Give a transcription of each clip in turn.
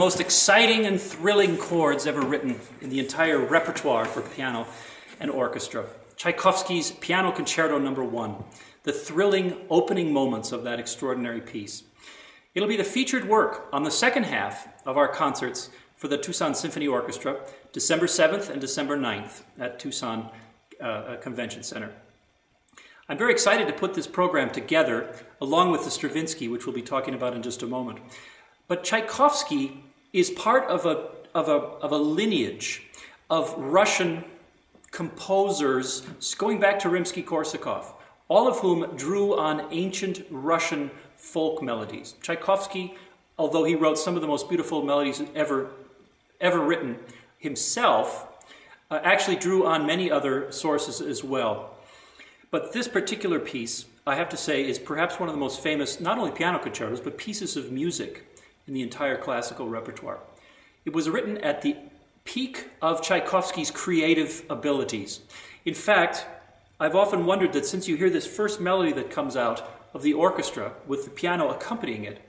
most exciting and thrilling chords ever written in the entire repertoire for piano and orchestra. Tchaikovsky's Piano Concerto No. 1, the thrilling opening moments of that extraordinary piece. It'll be the featured work on the second half of our concerts for the Tucson Symphony Orchestra, December 7th and December 9th at Tucson Convention Center. I'm very excited to put this program together along with the Stravinsky, which we'll be talking about in just a moment. But Tchaikovsky is part of a lineage of Russian composers going back to Rimsky-Korsakov, all of whom drew on ancient Russian folk melodies. Tchaikovsky, although he wrote some of the most beautiful melodies ever written himself, actually drew on many other sources as well. But this particular piece, I have to say, is perhaps one of the most famous, not only piano concertos, but pieces of music in the entire classical repertoire. It was written at the peak of Tchaikovsky's creative abilities. In fact, I've often wondered that since you hear this first melody that comes out of the orchestra with the piano accompanying it,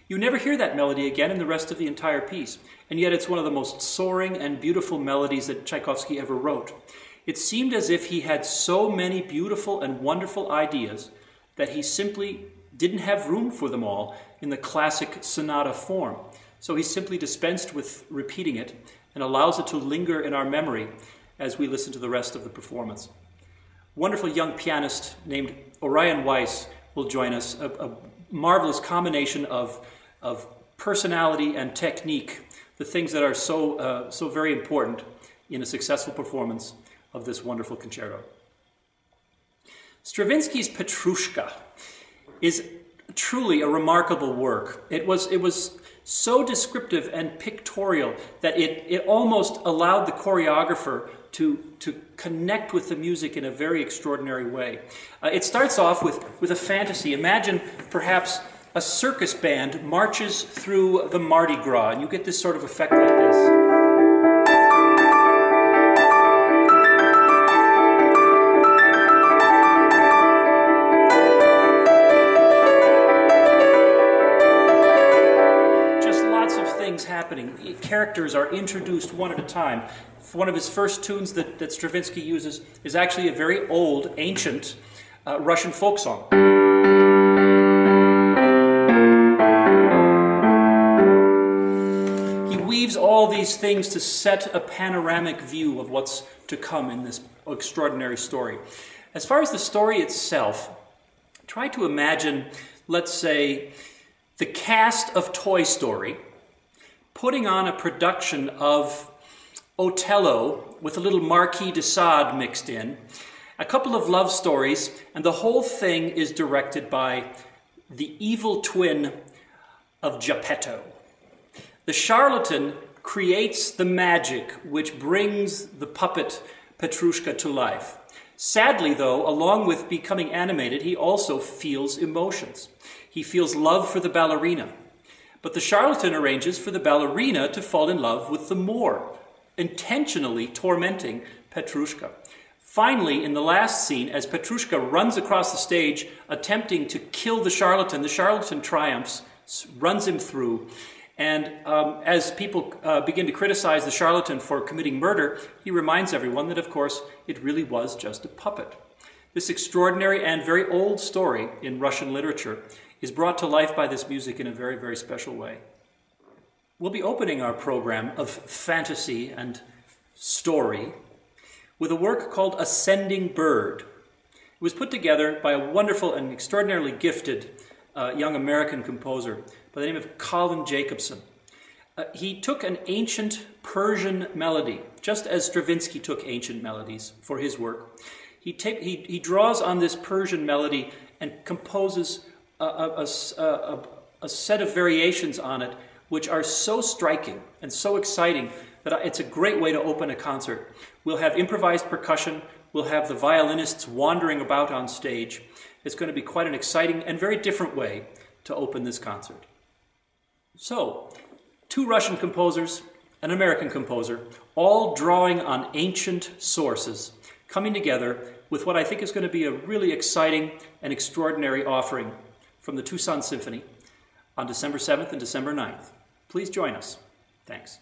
you never hear that melody again in the rest of the entire piece. And yet it's one of the most soaring and beautiful melodies that Tchaikovsky ever wrote. It seemed as if he had so many beautiful and wonderful ideas that he simply didn't have room for them all in the classic sonata form. So he simply dispensed with repeating it and allows it to linger in our memory as we listen to the rest of the performance. A wonderful young pianist named Orion Weiss will join us, a marvelous combination of personality and technique, the things that are so very important in a successful performance of this wonderful concerto. Stravinsky's Petrouchka is truly a remarkable work. It was so descriptive and pictorial that it almost allowed the choreographer to connect with the music in a very extraordinary way. It starts off with a fantasy. Imagine perhaps a circus band marches through the Mardi Gras, and you get this sort of effect like this. Happening. Characters are introduced one at a time. One of his first tunes that Stravinsky uses is actually a very old, ancient Russian folk song. He weaves all these things to set a panoramic view of what's to come in this extraordinary story. As far as the story itself, try to imagine, let's say, the cast of Toy Story putting on a production of Othello with a little Marquis de Sade mixed in, a couple of love stories, and the whole thing is directed by the evil twin of Geppetto. The charlatan creates the magic which brings the puppet Petrouchka to life. Sadly, though, along with becoming animated, he also feels emotions. He feels love for the ballerina. But the charlatan arranges for the ballerina to fall in love with the Moor, intentionally tormenting Petrouchka. Finally, in the last scene, as Petrouchka runs across the stage attempting to kill the charlatan triumphs, runs him through. And as people begin to criticize the charlatan for committing murder, he reminds everyone that, of course, it really was just a puppet. This extraordinary and very old story in Russian literature is brought to life by this music in a very, very special way. We'll be opening our program of fantasy and story with a work called Ascending Bird. It was put together by a wonderful and extraordinarily gifted young American composer by the name of Colin Jacobson. He took an ancient Persian melody, just as Stravinsky took ancient melodies for his work. He draws on this Persian melody and composes a set of variations on it which are so striking and so exciting that it's a great way to open a concert. We'll have improvised percussion, we'll have the violinists wandering about on stage. It's going to be quite an exciting and very different way to open this concert. So, two Russian composers, an American composer, all drawing on ancient sources, coming together with what I think is going to be a really exciting and extraordinary offering from the Tucson Symphony on December 7th and December 9th. Please join us. Thanks.